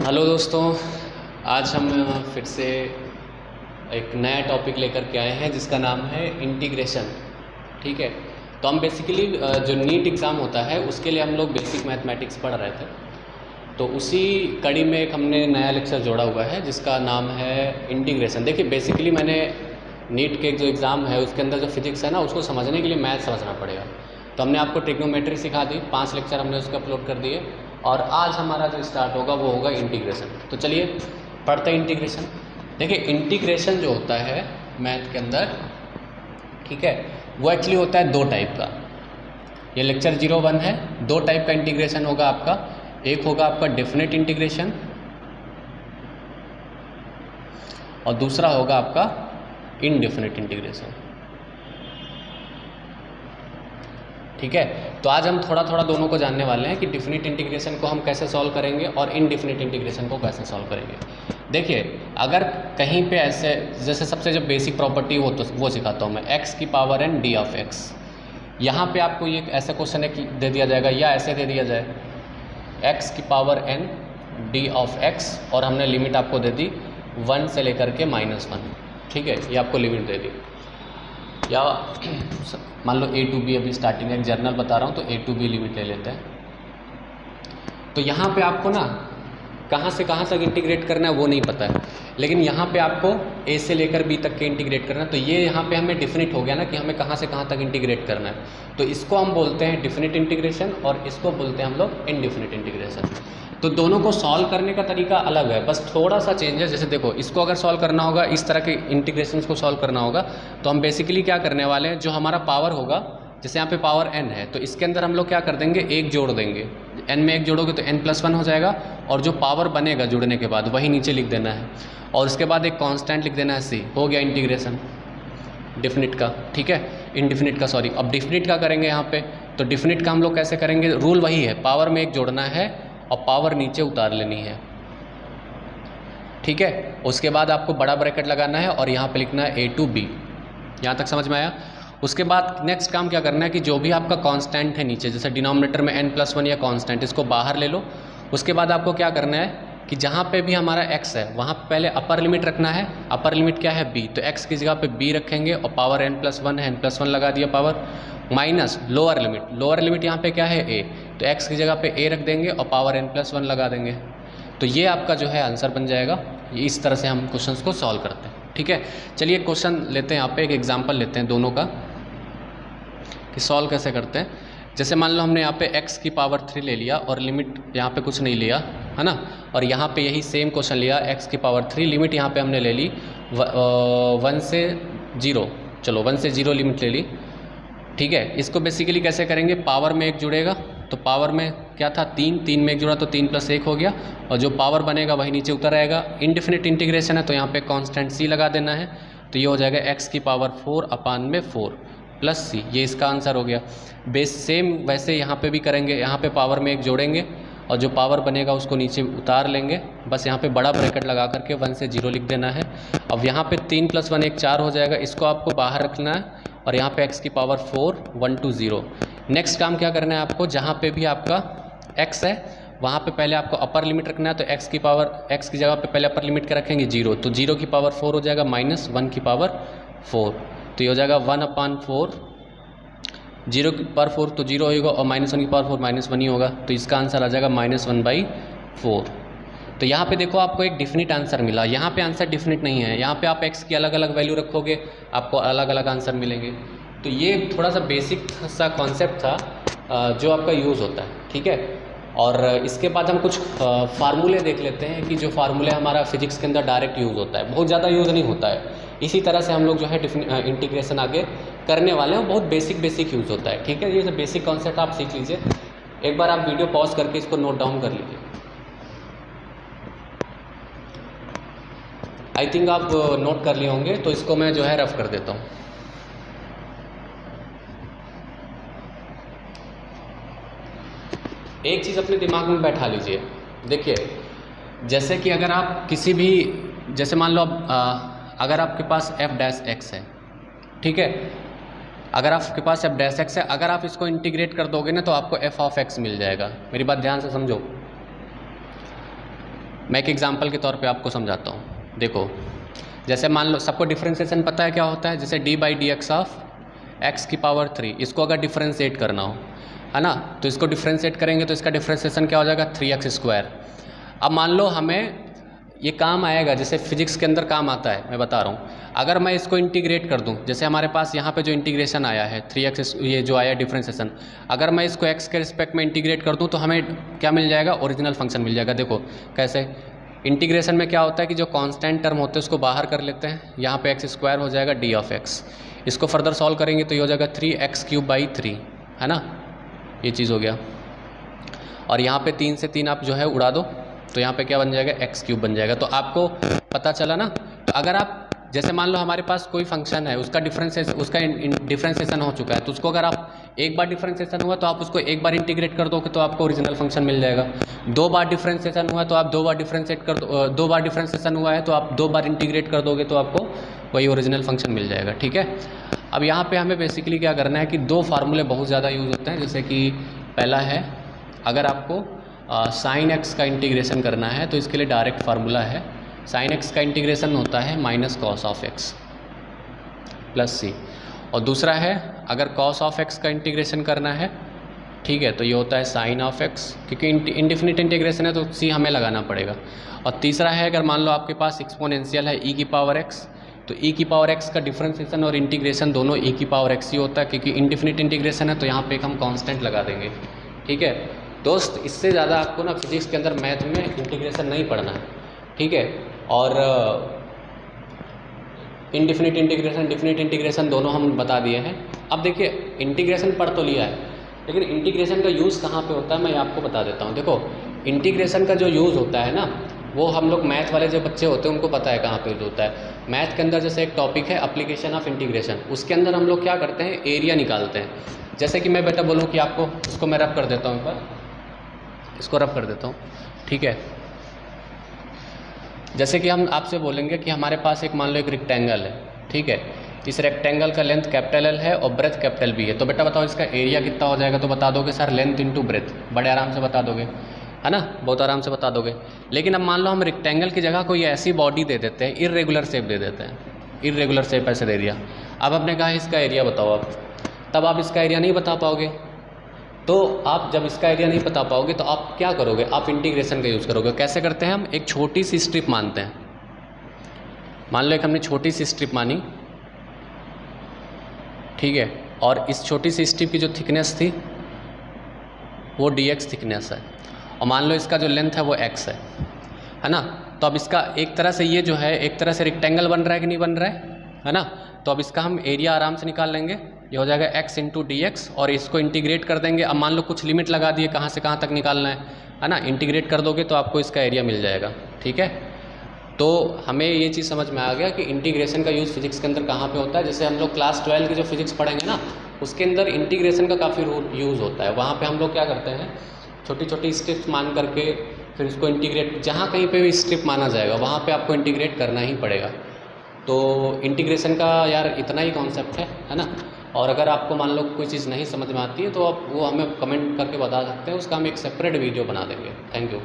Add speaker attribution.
Speaker 1: Hello दोस्तों, आज हम फिर से एक नया टॉपिक लेकर के आए हैं जिसका नाम है इंटीग्रेशन। ठीक है, तो हम बेसिकली जो नीट एग्ज़ाम होता है उसके लिए हम लोग बेसिक मैथमेटिक्स पढ़ रहे थे। तो उसी कड़ी में एक हमने नया लेक्चर जोड़ा हुआ है जिसका नाम है इंटीग्रेशन। देखिए, बेसिकली मैंने नीट के जो एग्ज़ाम है उसके अंदर जो फिजिक्स है ना, उसको समझने के लिए मैथ समझना पड़ेगा। तो हमने आपको ट्रिग्नोमेट्री सिखा दी, 5 लेक्चर हमने उसके अपलोड कर दिए, और आज हमारा जो स्टार्ट होगा वो होगा इंटीग्रेशन। तो चलिए पढ़ते हैं इंटीग्रेशन। देखिए, इंटीग्रेशन जो होता है मैथ के अंदर, ठीक है, वो एक्चुअली होता है दो टाइप का। ये लेक्चर 01 है। दो टाइप का इंटीग्रेशन होगा आपका। एक होगा आपका डेफिनेट इंटीग्रेशन और दूसरा होगा आपका इनडेफिनेट इंटीग्रेशन। ठीक है, तो आज हम थोड़ा थोड़ा दोनों को जानने वाले हैं कि डेफिनेट इंटीग्रेशन को हम कैसे सॉल्व करेंगे और इनडेफिनेट इंटीग्रेशन को कैसे सॉल्व करेंगे। देखिए, अगर कहीं पे ऐसे, जैसे सबसे जो बेसिक प्रॉपर्टी हो तो वो सिखाता हूँ मैं, x की power n d of x। यहाँ पे आपको ये ऐसा क्वेश्चन है कि दे दिया जाएगा या ऐसे दे दिया जाए x की power n d of x, और हमने लिमिट आपको दे दी 1 से लेकर के -1। ठीक है, ये आपको लिमिट दे दी। या मान लो a to b, अभी स्टार्टिंग है, एक जर्नल बता रहा हूँ, तो a to b लिमिट ले लेते हैं। तो यहाँ पे आपको ना कहाँ से कहाँ तक इंटीग्रेट करना है वो नहीं पता है, लेकिन यहाँ पे आपको a से लेकर b तक के इंटीग्रेट करना है। तो ये यहाँ पे हमें डिफिनिट हो गया ना कि हमें कहाँ से कहाँ तक इंटीग्रेट करना है। तो इसको हम बोलते हैं डिफिनिट इंटीग्रेशन और इसको बोलते हैं हम लोग इनडिफिनिट इंटीग्रेशन। तो दोनों को सॉल्व करने का तरीका अलग है, बस थोड़ा सा चेंज है। जैसे देखो, इसको अगर सॉल्व करना होगा, इस तरह के इंटीग्रेशन को सॉल्व करना होगा, तो हम बेसिकली क्या करने वाले हैं, जो हमारा पावर होगा, जैसे यहाँ पे पावर n है, तो इसके अंदर हम लोग क्या कर देंगे, एक जोड़ देंगे। n में एक जोड़ोगे तो n+1 हो जाएगा, और जो पावर बनेगा जुड़ने के बाद वही नीचे लिख देना है, और उसके बाद एक कांस्टेंट लिख देना है c। हो गया इंटीग्रेशन डिफिनिट का। ठीक है, इनडिफिनिट का, सॉरी। अब डिफिनिट का करेंगे यहाँ पे, तो डिफिनिट का हम लोग कैसे करेंगे, रूल वही है, पावर में एक जोड़ना है और पावर नीचे उतार लेनी है। ठीक है, उसके बाद आपको बड़ा ब्रैकेट लगाना है और यहाँ पे लिखना है a to b। यहाँ तक समझ में आया। उसके बाद नेक्स्ट काम क्या करना है कि जो भी आपका कांस्टेंट है नीचे, जैसे डिनोमिनेटर में n+1 या कांस्टेंट, इसको बाहर ले लो। उसके बाद आपको क्या करना है कि जहाँ पे भी हमारा x है वहाँ पे पहले अपर लिमिट रखना है। अपर लिमिट क्या है, b, तो x की जगह पे b रखेंगे और पावर n+1 है, n+1 लगा दिया power, minus lower limit. Lower limit यहाँ पे क्या है, a, तो x की जगह पे a रख देंगे और पावर n+1 लगा देंगे। तो ये आपका जो है आंसर बन जाएगा। इस तरह से हम क्वेश्चंस को सॉल्व करते हैं। ठीक है, चलिए क्वेश्चन लेते हैं, यहाँ पे एक एग्जांपल लेते हैं दोनों का कि सॉल्व कैसे करते हैं। जैसे मान लो हमने यहाँ पे x की पावर 3 ले लिया और लिमिट यहाँ पे कुछ नहीं लिया है ना, और यहाँ पे यही सेम क्वेश्चन लिया x की पावर 3, लिमिट यहाँ पे हमने ले ली 1 से 0, चलो 1 से 0 लिमिट ले ली। ठीक है, इसको बेसिकली कैसे करेंगे, पावर में एक जुड़ेगा, तो पावर में क्या था, 3 में एक जुड़ा तो 3 + 1 हो गया, और जो पावर बनेगा वही नीचे उतर आएगा। इनडिफिनिट इंटीग्रेशन है तो यहाँ पे कांस्टेंट c लगा देना है, तो ये हो जाएगा x की पावर 4/4 प्लस c। ये इसका आंसर हो गया। बेस सेम वैसे यहाँ पे भी करेंगे, यहाँ पे पावर में एक जोड़ेंगे और जो पावर बनेगा उसको नीचे उतार लेंगे, बस यहाँ पे बड़ा ब्रैकेट लगा करके 1 से 0 लिख देना है। अब यहाँ पे 3 + 1 एक 4 हो जाएगा, इसको आपको बाहर रखना है, और यहाँ पे x की पावर 4 1 to 0। नेक्स्ट काम क्या करना है आपको, जहाँ पे भी आपका x है वहाँ पे पहले आपको अपर लिमिट रखना है, तो x की जगह पे पहले अपर लिमिट क्या रखेंगे, 0, तो 0 की पावर 4 हो जाएगा माइनस 1 की पावर 4, तो ये हो जाएगा 1/4। 0 की पावर 4 तो 0 होगा, और -1 की पावर 4 -1 ही होगा, तो इसका आंसर आ जाएगा -1/4। तो यहाँ पे देखो आपको एक डिफिनिट आंसर मिला। यहाँ पे आंसर डिफिनिट नहीं है, यहाँ पे आप x की अलग अलग वैल्यू रखोगे, आपको अलग अलग आंसर मिलेंगे। तो ये थोड़ा सा बेसिक सा कॉन्सेप्ट था जो आपका यूज़ होता है। ठीक है, और इसके बाद हम कुछ फार्मूले देख लेते हैं कि जो फार्मूले हमारा फिजिक्स के अंदर डायरेक्ट यूज़ होता है, बहुत ज़्यादा यूज़ नहीं होता है। इसी तरह से हम लोग जो है इंटीग्रेशन आगे करने वाले हैं, बहुत बेसिक यूज़ होता है। ठीक है, ये बेसिक कॉन्सेप्ट आप सीख लीजिए। एक बार आप वीडियो पॉज करके इसको नोट डाउन कर लीजिए। आई थिंक आप नोट कर लिए होंगे, तो इसको मैं जो है रफ कर देता हूँ। एक चीज़ अपने दिमाग में बैठा लीजिए। देखिए, जैसे कि अगर आप किसी भी, जैसे मान लो अगर आपके पास f' है, ठीक है, अगर आपके पास f' है, अगर आप इसको इंटीग्रेट कर दोगे ना तो आपको f(x) मिल जाएगा। मेरी बात ध्यान से समझो। मैं एक एग्जांपल के तौर पे आपको समझाता हूँ। देखो, जैसे मान लो सबको डिफ्रेंसिएशन पता है क्या होता है, जैसे D by D x of x की पावर 3, इसको अगर डिफ्रेंशिएट करना हो, है ना, तो इसको डिफ्रेंशिएट करेंगे तो इसका डिफ्रेंशिएशन क्या हो जाएगा, 3x²। अब मान लो हमें ये काम आएगा, जैसे फिजिक्स के अंदर काम आता है, मैं बता रहा हूँ। अगर मैं इसको इंटीग्रेट कर दूँ, जैसे हमारे पास यहाँ पे जो इंटीग्रेशन आया है 3x, ये जो आया डिफ्रेंशिएशन, अगर मैं इसको x के रिस्पेक्ट में इंटीग्रेट कर दूँ तो हमें क्या मिल जाएगा, ओरिजिनल फंक्शन मिल जाएगा। देखो कैसे, इंटीग्रेशन में क्या होता है कि जो कांस्टेंट टर्म होते हैं उसको बाहर कर लेते हैं, यहाँ पे x² हो जाएगा d ऑफ x। इसको फर्दर सॉल्व करेंगे तो ये हो जाएगा 3x³/3, है ना, ये चीज़ हो गया। और यहाँ पे 3 से 3 आप जो है उड़ा दो तो यहाँ पे क्या बन जाएगा, x³ बन जाएगा। तो आपको पता चला ना। तो अगर आप जैसे मान लो हमारे पास कोई फंक्शन है, उसका डिफ्रेंशिएशन हो चुका है, तो उसको अगर आप एक बार डिफ्रेंशिएशन हुआ तो आप उसको एक बार इंटीग्रेट कर दोगे तो आपको ओरिजिनल फंक्शन मिल जाएगा। 2 बार डिफ्रेंशिएशन हुआ तो आप 2 बार दो बार डिफ्रेंशिएशन हुआ है तो आप 2 बार इंटीग्रेट कर दोगे तो आपको वही ओरिजिनल फंक्शन मिल जाएगा। ठीक है। अब यहाँ पे हमें बेसिकली क्या करना है कि 2 फार्मूले बहुत ज़्यादा यूज़ होते हैं। जैसे कि पहला है, अगर आपको साइन एक्स का इंटीग्रेशन करना है तो इसके लिए डायरेक्ट फार्मूला है, साइन एक्स का इंटीग्रेशन होता है minus cos of X plus C. और दूसरा है, अगर कॉस ऑफ एक्स का इंटीग्रेशन करना है, ठीक है, तो ये होता है साइन ऑफ एक्स, क्योंकि इंडिफिनिट इंटीग्रेशन है तो सी हमें लगाना पड़ेगा। और तीसरा है, अगर मान लो आपके पास एक्सपोनेंशियल है e की पावर x, तो e की पावर x का डिफरेंशिएशन और इंटीग्रेशन दोनों e की पावर x ही होता है, क्योंकि इंडिफिनिट इंटीग्रेशन है तो यहाँ पे हम कांस्टेंट लगा देंगे। ठीक है दोस्त, इससे ज़्यादा आपको ना फिजिक्स के अंदर मैथ में इंटीग्रेशन नहीं पढ़ना है। ठीक है। और इनडिफिनिट इंटीग्रेशन, डिफिनिट इंटीग्रेशन दोनों हम बता दिए हैं। अब देखिए, इंटीग्रेशन पढ़ तो लिया है, लेकिन इंटीग्रेशन का यूज़ कहाँ पे होता है मैं आपको बता देता हूँ। देखो, इंटीग्रेशन का जो यूज़ होता है ना, वो हम लोग मैथ वाले जो बच्चे होते हैं उनको पता है कहाँ पे यूज़ होता है। मैथ के अंदर जैसे एक टॉपिक है एप्लीकेशन ऑफ इंटीग्रेशन, उसके अंदर हम लोग क्या करते हैं, एरिया निकालते हैं। जैसे कि मैं बेटा बोलूँ कि आपको, उसको मैं रब कर देता हूँ, एक बार इसको रब कर देता हूँ। ठीक है। जैसे कि हम आपसे बोलेंगे कि हमारे पास एक मान लो एक रेक्टेंगल है, ठीक है, इस रेक्टेंगल का लेंथ कैपिटल L है और ब्रेथ कैपिटल B है, तो बेटा बताओ इसका एरिया कितना हो जाएगा। तो बता दोगे सर लेंथ इंटू ब्रेथ, बड़े आराम से बता दोगे, है ना, बहुत आराम से बता दोगे। लेकिन अब मान लो हम रेक्टेंगल की जगह कोई ऐसी बॉडी दे देते हैं, इर्रेगुलर शेप दे देते हैं, इर्रेगुलर शेप ऐसे दे दिया। अब आपने कहा इसका एरिया बताओ, अब तब आप इसका एरिया नहीं बता पाओगे। तो आप जब इसका एरिया नहीं बता पाओगे तो आप क्या करोगे, आप इंटीग्रेशन का यूज़ करोगे। कैसे करते हैं हम, एक छोटी सी स्ट्रिप मानते हैं, मान लो एक हमने छोटी सी स्ट्रिप मानी, ठीक है, और इस छोटी सी स्ट्रिप की जो थिकनेस थी वो dx थिकनेस है, और मान लो इसका जो लेंथ है वो x है ना। तो अब इसका एक तरह से ये जो है एक तरह से रेक्टेंगल बन रहा है कि नहीं बन रहा है ना। तो अब इसका हम एरिया आराम से निकाल लेंगे, ये हो जाएगा x इंटू डी एक्स, और इसको इंटीग्रेट कर देंगे। अब मान लो कुछ लिमिट लगा दिए कहाँ से कहाँ तक निकालना है ना, इंटीग्रेट कर दोगे तो आपको इसका एरिया मिल जाएगा। ठीक है। तो हमें ये चीज़ समझ में आ गया कि इंटीग्रेशन का यूज़ फिजिक्स के अंदर कहाँ पे होता है। जैसे हम लोग क्लास 12 की जो फिजिक्स पढ़ेंगे ना, उसके अंदर इंटीग्रेशन का काफ़ी यूज़ होता है। वहाँ पे हम लोग क्या करते हैं, छोटी छोटी स्ट्रिप्स मान करके फिर उसको इंटीग्रेट, जहाँ कहीं पे भी स्ट्रिप माना जाएगा वहाँ पे आपको इंटीग्रेट करना ही पड़ेगा। तो इंटीग्रेशन का यार इतना ही कॉन्सेप्ट है ना। और अगर आपको मान लो कोई चीज़ नहीं समझ में आती है तो आप वो हमें कमेंट करके बता सकते हैं, उसका हम एक सेपरेट वीडियो बना देंगे। Thank you.